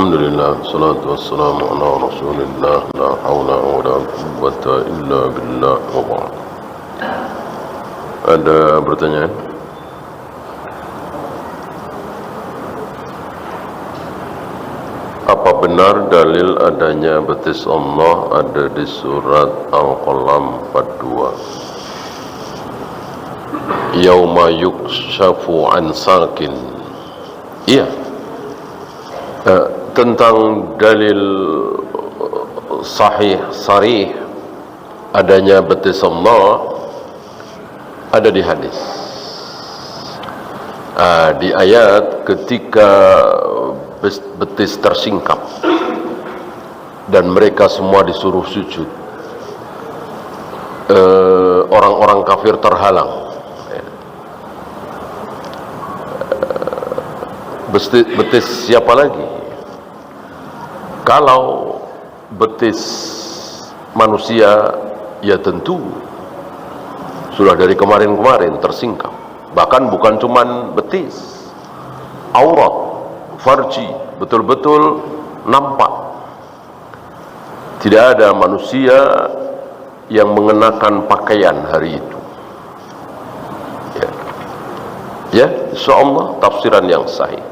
Alhamdulillah, salatu wassalamu ala rasulillah, la hawla wa la quwwata illa billah wa ba'd. Ada pertanyaan? Apa benar dalil adanya betis Allah ada di surat Al-Qalam 42? Yauma yukshafu an sakin. Iya. Tentang dalil sahih sarih adanya betis Allah ada di hadis, di ayat ketika betis tersingkap dan mereka semua disuruh sujud, orang-orang kafir terhalang. Betis siapa lagi? Kalau betis manusia, ya tentu sudah dari kemarin-kemarin tersingkap. Bahkan bukan cuman betis, aurat, farji, betul-betul nampak. Tidak ada manusia yang mengenakan pakaian hari itu. Ya, insyaallah tafsiran yang sahih.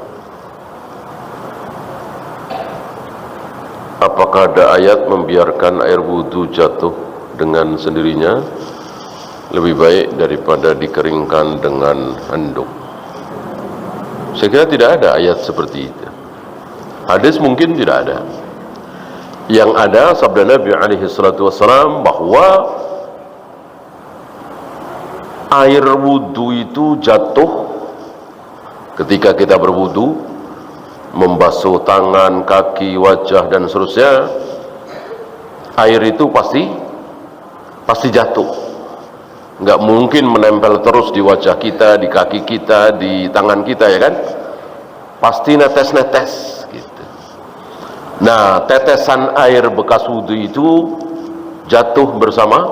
Apakah ada ayat membiarkan air wudhu jatuh dengan sendirinya lebih baik daripada dikeringkan dengan handuk? Saya kira tidak ada ayat seperti itu. Hadis mungkin tidak ada. Yang ada sabda Nabi alaihi salatu wassalam bahwa air wudhu itu jatuh ketika kita berwudhu, membasuh tangan, kaki, wajah dan seterusnya. Air itu pasti jatuh. Nggak mungkin menempel terus di wajah kita, di kaki kita, di tangan kita, ya kan? Pasti netes-netes gitu. Nah, tetesan air bekas wudhu itu jatuh bersama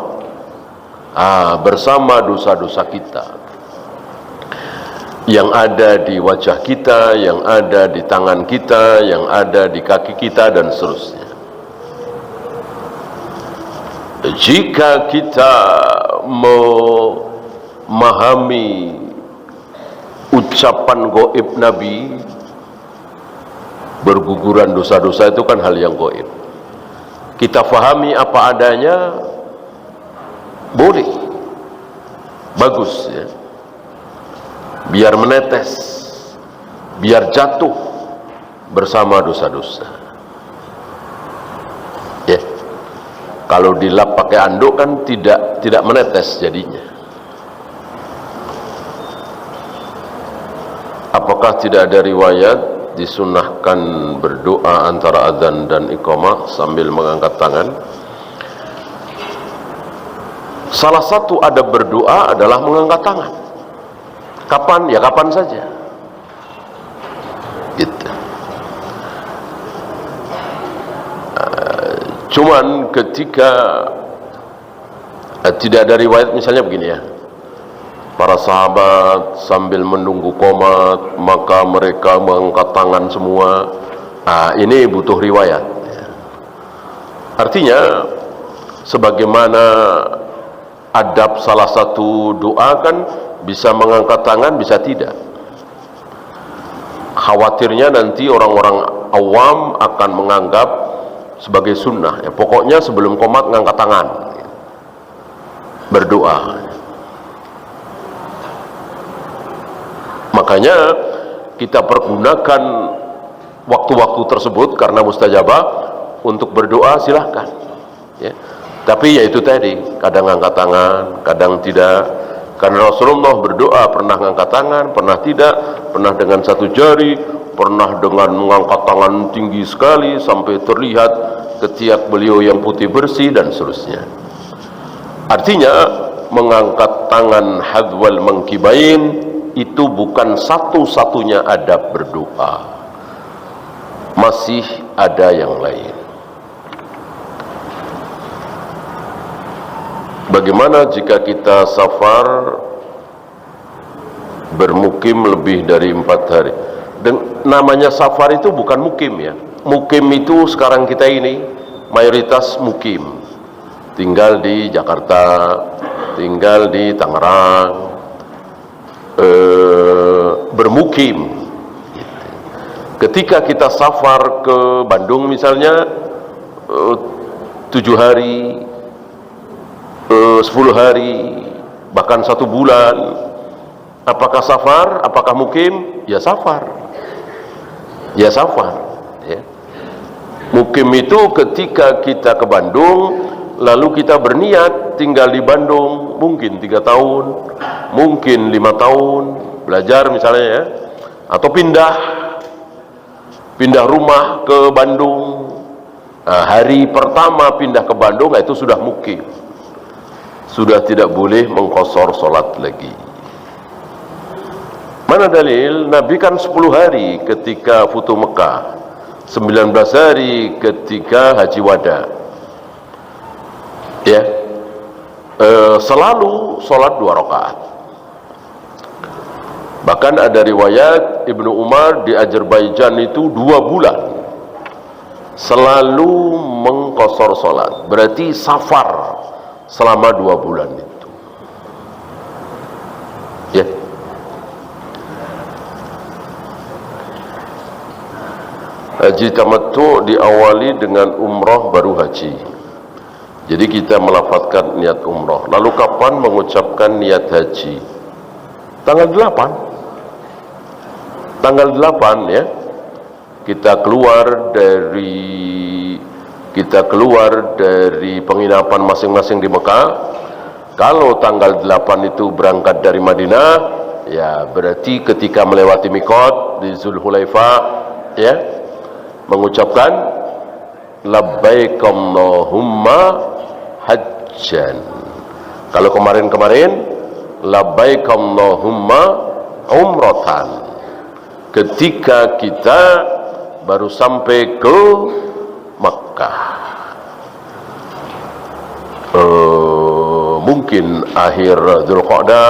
dosa-dosa kita yang ada di wajah kita, yang ada di tangan kita, yang ada di kaki kita dan seterusnya. Jika kita memahami ucapan gaib Nabi, berguguran dosa-dosa itu kan hal yang gaib. Kita fahami apa adanya, boleh, bagus ya. Biar menetes, biar jatuh bersama dosa-dosa. Ya, kalau dilap pakai anduk kan tidak menetes jadinya. Apakah tidak ada riwayat disunahkan berdoa antara azan dan iqamah sambil mengangkat tangan? Salah satu adab berdoa adalah mengangkat tangan. Kapan? Ya kapan saja. Gitu. Cuman ketika tidak ada riwayat, misalnya begini ya, para sahabat sambil menunggu qomat maka mereka mengangkat tangan semua. Ini butuh riwayat. Artinya sebagaimana adab salah satu doa kan bisa mengangkat tangan, bisa tidak. Khawatirnya nanti orang-orang awam akan menganggap sebagai sunnah. Ya, pokoknya sebelum qomat ngangkat tangan, berdoa. Makanya kita pergunakan waktu-waktu tersebut karena mustajabah untuk berdoa, silahkan. Ya. Tapi ya itu tadi, kadang ngangkat tangan, kadang tidak. Karena Rasulullah berdoa pernah ngangkat tangan, pernah tidak, pernah dengan satu jari, pernah dengan mengangkat tangan tinggi sekali sampai terlihat ketiak beliau yang putih bersih dan seterusnya. Artinya mengangkat tangan hadwal mangkibain itu bukan satu-satunya adab berdoa. Masih ada yang lain. Bagaimana jika kita safar bermukim lebih dari 4 hari? Dan namanya safar itu bukan mukim ya. mukim itu sekarang kita ini mayoritas mukim, tinggal di Jakarta, tinggal di Tangerang, bermukim. Ketika kita safar ke Bandung misalnya 7 hari, 10 hari, bahkan 1 bulan, apakah safar? Apakah mukim? Ya safar. Ya safar. Ya. Mukim itu ketika kita ke Bandung, lalu kita berniat tinggal di Bandung mungkin 3 tahun, mungkin 5 tahun belajar misalnya ya, atau pindah rumah ke Bandung. Nah, hari pertama pindah ke Bandung itu sudah mukim, sudah tidak boleh mengqashar salat lagi. Mana dalil? Nabi kan 10 hari ketika Futuh Mekah, 19 hari ketika Haji Wada, ya, selalu sholat 2 rakaat. Bahkan ada riwayat Ibnu Umar di Azerbaijan itu 2 bulan selalu mengqashar sholat, berarti safar selama 2 bulan itu, ya. Haji tamattu diawali dengan umrah baru haji. Jadi kita melafazkan niat umrah. Lalu kapan mengucapkan niat haji? Tanggal 8. Tanggal 8 ya. Kita keluar dari penginapan masing-masing di Mekah. Kalau tanggal 8 itu berangkat dari Madinah, ya berarti ketika melewati miqat di Zulhulaifah, ya, mengucapkan labbaik Allahumma hajjan. Kalau kemarin labbaik Allahumma umratan. Ketika kita baru sampai ke Makkah, mungkin akhir Dzulqa'dah,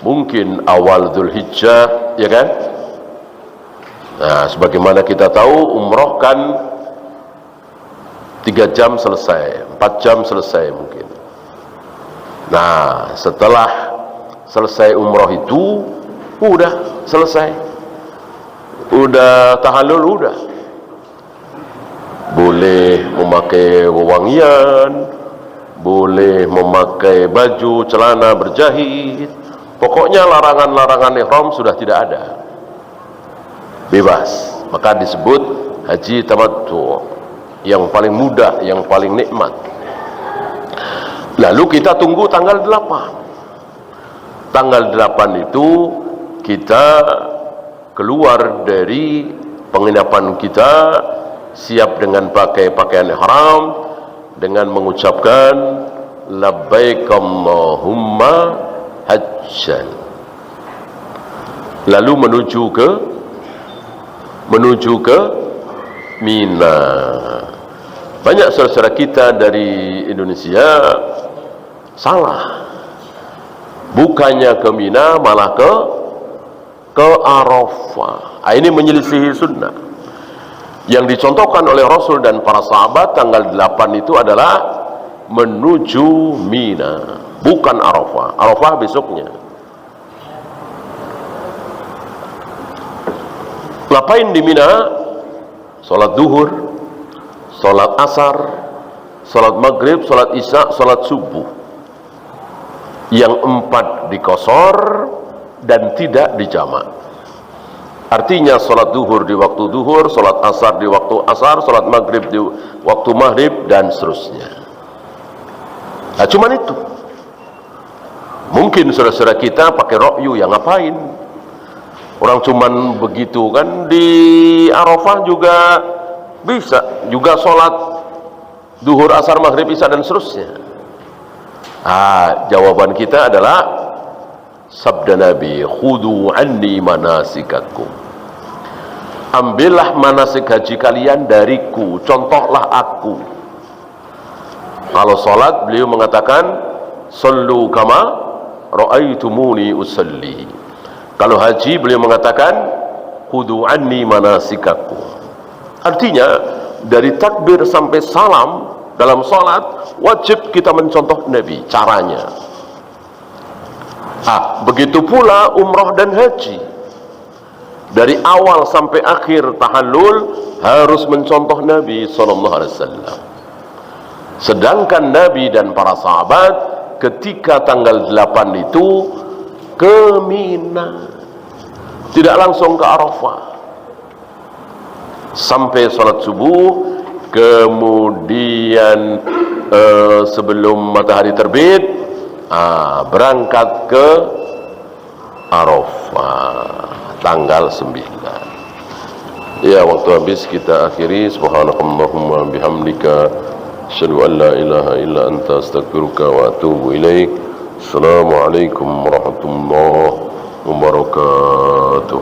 mungkin awal Dzulhijjah, ya kan? Nah, sebagaimana kita tahu umroh kan 3 jam selesai, 4 jam selesai mungkin. Nah, setelah selesai umroh itu udah selesai, udah tahallul, udah boleh memakai wewangian, boleh memakai baju celana berjahit, pokoknya larangan-larangan ihram sudah tidak ada, bebas. Maka disebut haji tamattu, yang paling mudah, yang paling nikmat. Lalu kita tunggu tanggal 8. Tanggal 8 itu kita keluar dari penginapan kita, siap dengan pakai pakaian ihram, dengan mengucapkan labbaik Allahumma hajjan. Lalu menuju ke Mina. Banyak saudara-saudara kita dari Indonesia salah, bukannya ke Mina malah ke Arafah. Ini menyelisihi sunnah. Yang dicontohkan oleh Rasul dan para sahabat tanggal 8 itu adalah menuju Mina, bukan Arafah. Arafah besoknya. Ngapain di Mina? Salat duhur, salat asar, salat maghrib, salat isya, salat subuh. Yang 4 diqashar dan tidak dijamak. Artinya salat duhur di waktu duhur, salat asar di waktu asar, salat maghrib di waktu maghrib, dan seterusnya. Nah, cuman itu. Mungkin saudara-saudara kita pakai rokyu, yang ngapain? Orang cuman begitu kan, di Arafah juga bisa, juga salat duhur, asar, maghrib, isya, dan seterusnya. Jawaban kita adalah sabda Nabi, khudu anni manasikakum. Ambillah manasik haji kalian dariku, contohlah aku. Kalau salat beliau mengatakan sallu kama ra'aitumuni usalli. Kalau haji beliau mengatakan khudu anni manasikakum. Artinya dari takbir sampai salam dalam salat wajib kita mencontoh Nabi caranya. Begitu pula umrah dan haji. Dari awal sampai akhir tahallul harus mencontoh Nabi SAW. Sedangkan Nabi dan para sahabat ketika tanggal 8 itu ke Mina, tidak langsung ke Arafah, sampai sholat subuh, kemudian sebelum matahari terbit berangkat ke Arafah tanggal 9. Ya, waktu habis, kita akhiri. Subhanakallahumma bihamdika asyhadu an la ilaha illa anta astaghfiruka wa atubu ilaik. Assalamualaikum warahmatullahi wabarakatuh.